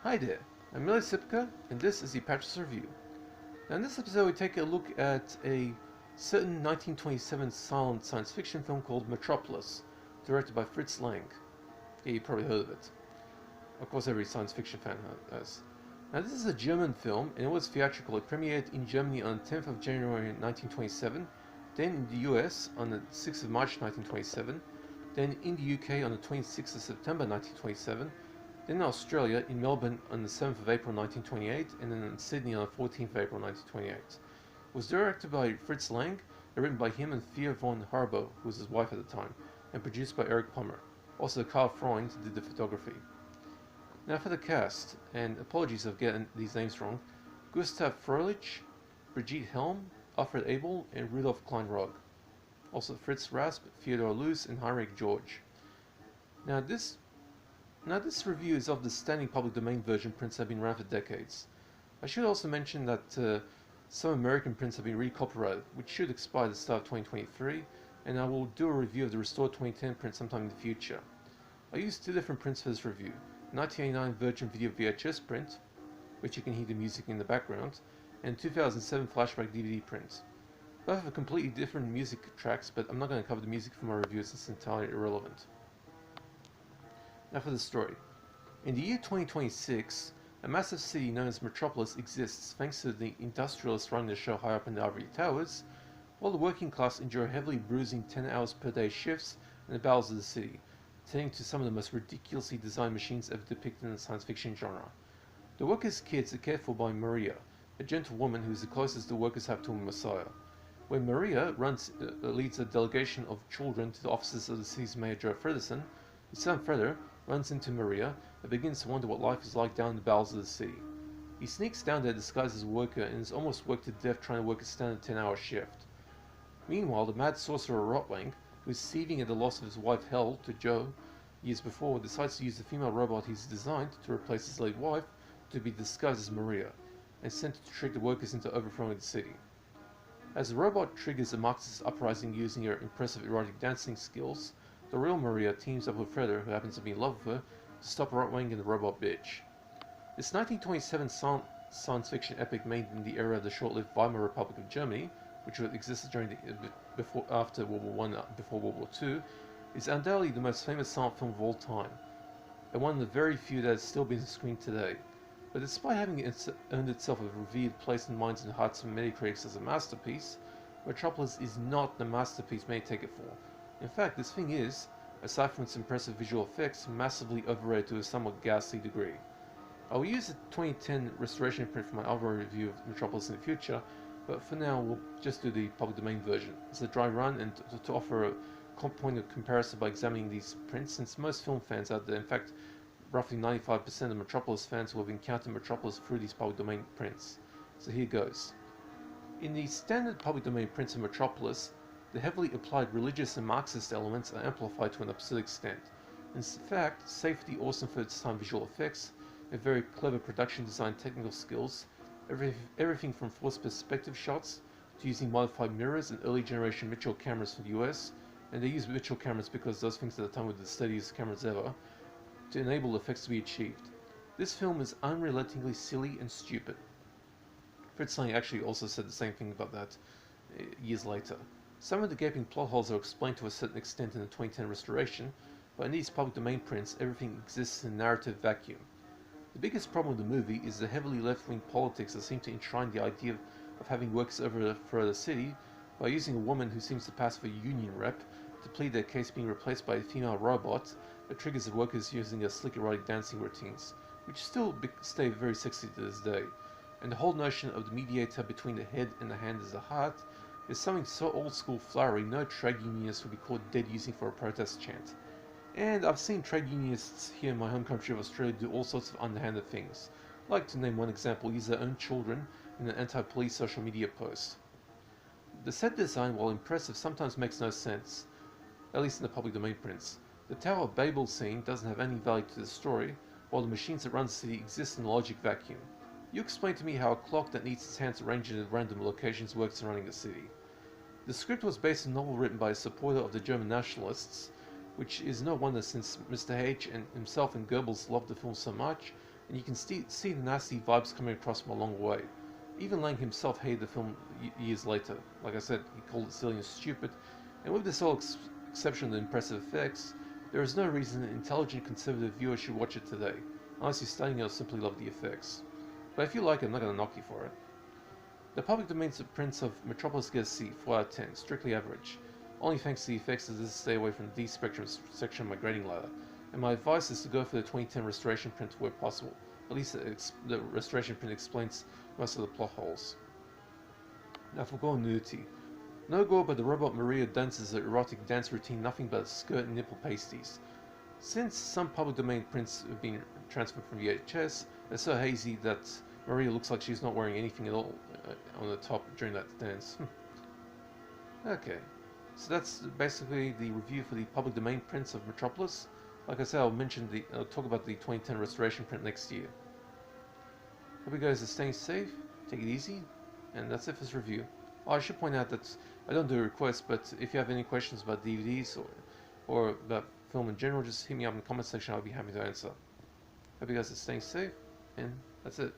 Hi there, I'm Millie Sipka, and this is the Apatros Review. Now in this episode we take a look at a certain 1927 silent science fiction film called Metropolis, directed by Fritz Lang. Yeah, you probably heard of it. Of course every science fiction fan has. Now this is a German film, and it was theatrical. It premiered in Germany on the 10th of January 1927, then in the US on the 6th of March 1927, then in the UK on the 26th of September 1927, then in Australia, in Melbourne on the 7th of April 1928, and then in Sydney on the 14th of April 1928. It was directed by Fritz Lang, and written by him and Thea von Harbo, who was his wife at the time, and produced by Erich Plummer. Also Karl Freund did the photography. Now for the cast, and apologies if I get these names wrong: Gustav Froelich, Brigitte Helm, Alfred Abel, and Rudolf Kleinrog. Also Fritz Rasp, Theodor Loos, and Heinrich George. Now this review is of the standing public domain version prints that have been around for decades. I should also mention that some American prints have been recopyrighted, which should expire at the start of 2023, and I will do a review of the restored 2010 print sometime in the future. I used two different prints for this review: 1989 Virgin Video VHS print, which you can hear the music in the background, and 2007 flashback DVD print. Both have completely different music tracks, but I'm not going to cover the music for my review as it's entirely irrelevant. Now for the story. In the year 2026, a massive city known as Metropolis exists thanks to the industrialists running the show high up in the ivory towers, while the working class endure heavily bruising 10 hours per day shifts in the bowels of the city, tending to some of the most ridiculously designed machines ever depicted in the science fiction genre. The workers' kids are cared for by Maria, a gentle woman who is the closest the workers have to a messiah. When Maria leads a delegation of children to the offices of the city's mayor Joe Fredersen, his son Freder runs into Maria and begins to wonder what life is like down in the bowels of the city. He sneaks down there disguised as a worker and is almost worked to death trying to work a standard 10-hour shift. Meanwhile, the mad sorcerer Rotwang, who is seething at the loss of his wife Hel to Joe years before, decides to use the female robot he's designed to replace his late wife to be disguised as Maria, and sent to trick the workers into overthrowing the city. As the robot triggers a Marxist uprising using her impressive erotic dancing skills, the real Maria teams up with Freder, who happens to be in love with her, to stop Rotwang and the robot bitch. This 1927 science fiction epic made in the era of the short-lived Weimar Republic of Germany, which existed during after World War I, before World War II, is undoubtedly the most famous silent film of all time, and one of the very few that has still been screened today. But despite having earned itself a revered place in minds and hearts of many critics as a masterpiece, Metropolis is not the masterpiece many take it for. In fact, this thing is, aside from its impressive visual effects, massively overrated to a somewhat ghastly degree. I will use the 2010 restoration print for my other review of Metropolis in the future, but for now we'll just do the public domain version. It's a dry run, and to offer a point of comparison by examining these prints, since most film fans out there, in fact roughly 95% of Metropolis fans will have encountered Metropolis through these public domain prints. So here goes. In the standard public domain prints of Metropolis, the heavily applied religious and Marxist elements are amplified to an absurd extent. In fact, save for the awesome for its time visual effects and very clever production design technical skills, everything from forced perspective shots to using modified mirrors and early generation Mitchell cameras from the US, and they use Mitchell cameras because those things at the time were the steadiest cameras ever, to enable effects to be achieved. This film is unrelentingly silly and stupid. Fritz Lang actually also said the same thing about that years later. Some of the gaping plot holes are explained to a certain extent in the 2010 restoration, but in these public domain prints, everything exists in a narrative vacuum. The biggest problem with the movie is the heavily left-wing politics that seem to enshrine the idea of having workers over for the city by using a woman who seems to pass for a union rep to plead their case being replaced by a female robot that triggers the workers using their slick erotic dancing routines, which still stay very sexy to this day. And the whole notion of the mediator between the head and the hand as the heart is something so old school flowery no trade unionist would be caught dead using for a protest chant. And I've seen trade unionists here in my home country of Australia do all sorts of underhanded things, like, to name one example, use their own children in an anti-police social media post. The set design, while impressive, sometimes makes no sense, at least in the public domain prints. The Tower of Babel scene doesn't have any value to the story, while the machines that run the city exist in a logic vacuum. You explain to me how a clock that needs its hands arranged in random locations works in running a city. The script was based on a novel written by a supporter of the German nationalists, which is no wonder since Mr. H and himself and Goebbels loved the film so much, and you can see the nasty vibes coming across from a long way. Even Lang himself hated the film years later. Like I said, he called it silly and stupid, and with the sole exception of the impressive effects, there is no reason an intelligent conservative viewer should watch it today, unless you're studying it or simply love the effects. But if you like it, I'm not going to knock you for it. The public domain's prints of Metropolis get a C, 4 out of 10, strictly average. Only thanks to the effects does this stay away from the D spectrum section of my grading ladder, and my advice is to go for the 2010 restoration print where possible. At least the restoration print explains most of the plot holes. Now for gore and nudity. No gore, but the robot Maria dances an erotic dance routine nothing but skirt and nipple pasties. Since some public domain prints have been transferred from VHS, they're so hazy that Maria looks like she's not wearing anything at all on the top during that dance. Okay, so that's basically the review for the public domain prints of Metropolis. Like I said, I'll talk about the 2010 restoration print next year. Hope you guys are staying safe, take it easy, and that's it for this review. Oh, I should point out that I don't do requests, but if you have any questions about DVDs or about film in general, just hit me up in the comment section, I'll be happy to answer. Hope you guys are staying safe, and that's it.